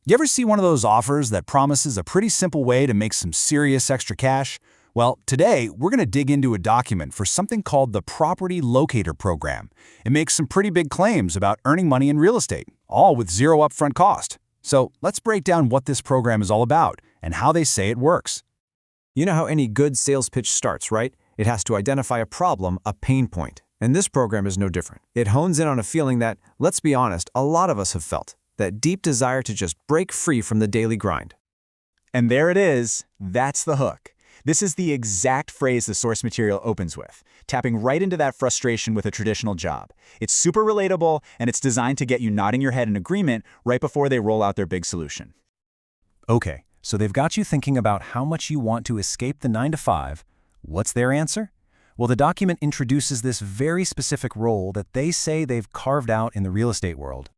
You ever see one of those offers that promises a pretty simple way to make some serious extra cash? Well, today we're going to dig into a document for something called the Property Locator Program. It makes some pretty big claims about earning money in real estate, all with zero upfront cost. So let's break down what this program is all about and how they say it works. You know how any good sales pitch starts, right? It has to identify a problem, a pain point. And this program is no different. It hones in on a feeling that, let's be honest, a lot of us have felt. That deep desire to just break free from the daily grind. And there it is. That's the hook. This is the exact phrase the source material opens with, tapping right into that frustration with a traditional job. It's super relatable, and it's designed to get you nodding your head in agreement right before they roll out their big solution. Okay, so they've got you thinking about how much you want to escape the 9-to-5. What's their answer? Well, the document introduces this very specific role that they say they've carved out in the real estate world.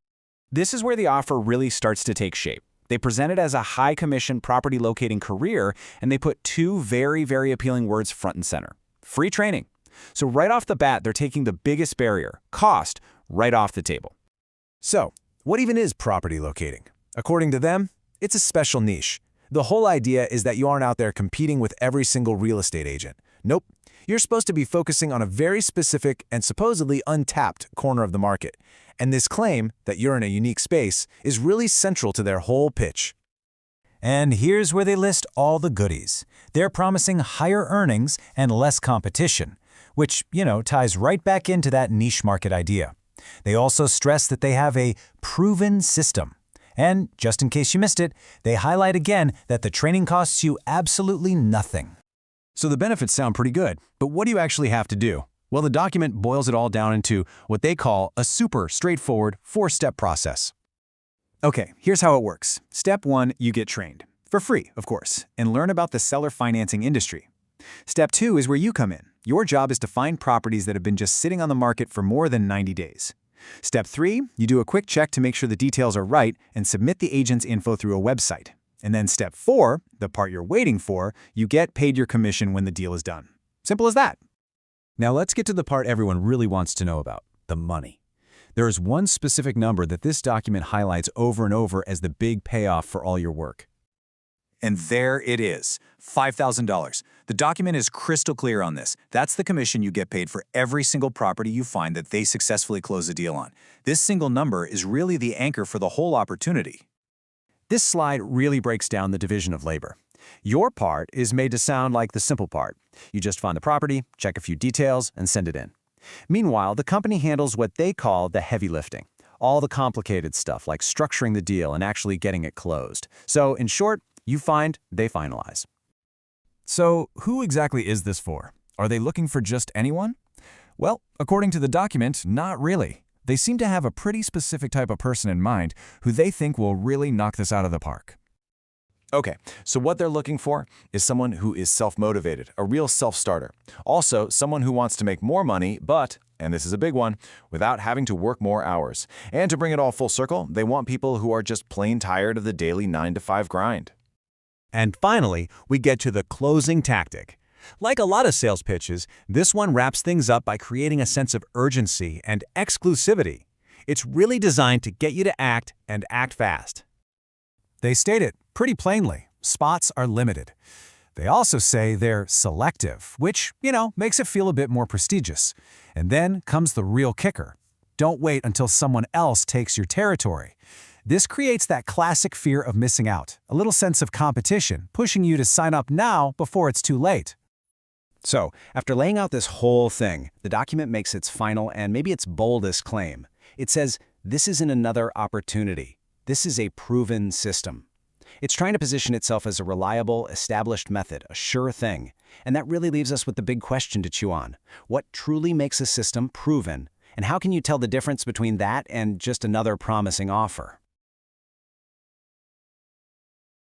This is where the offer really starts to take shape. They present it as a high-commission property locating career, and they put two very, very appealing words front and center. Free training. So right off the bat, they're taking the biggest barrier, cost, right off the table. So, what even is property locating? According to them, it's a special niche. The whole idea is that you aren't out there competing with every single real estate agent. Nope. You're supposed to be focusing on a very specific and supposedly untapped corner of the market. And this claim that you're in a unique space is really central to their whole pitch. And here's where they list all the goodies. They're promising higher earnings and less competition, which, ties right back into that niche market idea. They also stress that they have a proven system. And just in case you missed it, they highlight again that the training costs you absolutely nothing. So the benefits sound pretty good, but what do you actually have to do? Well, the document boils it all down into what they call a super straightforward 4-step process. Okay, here's how it works. Step 1, you get trained. For free, of course, and learn about the seller financing industry. Step 2 is where you come in. Your job is to find properties that have been just sitting on the market for more than 90 days. Step 3, you do a quick check to make sure the details are right and submit the agent's info through a website. And then step 4, the part you're waiting for, you get paid your commission when the deal is done. Simple as that. Now let's get to the part everyone really wants to know about, the money. There is one specific number that this document highlights over and over as the big payoff for all your work. And there it is, $5,000. The document is crystal clear on this. That's the commission you get paid for every single property you find that they successfully close a deal on. This single number is really the anchor for the whole opportunity. This slide really breaks down the division of labor. Your part is made to sound like the simple part. You just find the property, check a few details, and send it in. Meanwhile, the company handles what they call the heavy lifting, all the complicated stuff like structuring the deal and actually getting it closed. So, in short, you find, they finalize. So, who exactly is this for? Are they looking for just anyone? Well, according to the document, not really. They seem to have a pretty specific type of person in mind who they think will really knock this out of the park. Okay, so what they're looking for is someone who is self-motivated, a real self-starter. Also, someone who wants to make more money, but, and this is a big one, without having to work more hours. And to bring it all full circle, they want people who are just plain tired of the daily 9-to-5 grind. And finally, we get to the closing tactic. Like a lot of sales pitches, this one wraps things up by creating a sense of urgency and exclusivity. It's really designed to get you to act and act fast. They state it pretty plainly. Spots are limited. They also say they're selective, which, makes it feel a bit more prestigious. And then comes the real kicker. Don't wait until someone else takes your territory. This creates that classic fear of missing out, a little sense of competition, pushing you to sign up now before it's too late. So, after laying out this whole thing, the document makes its final and maybe its boldest claim. It says, this isn't another opportunity. This is a proven system. It's trying to position itself as a reliable, established method, a sure thing. And that really leaves us with the big question to chew on. What truly makes a system proven? And how can you tell the difference between that and just another promising offer?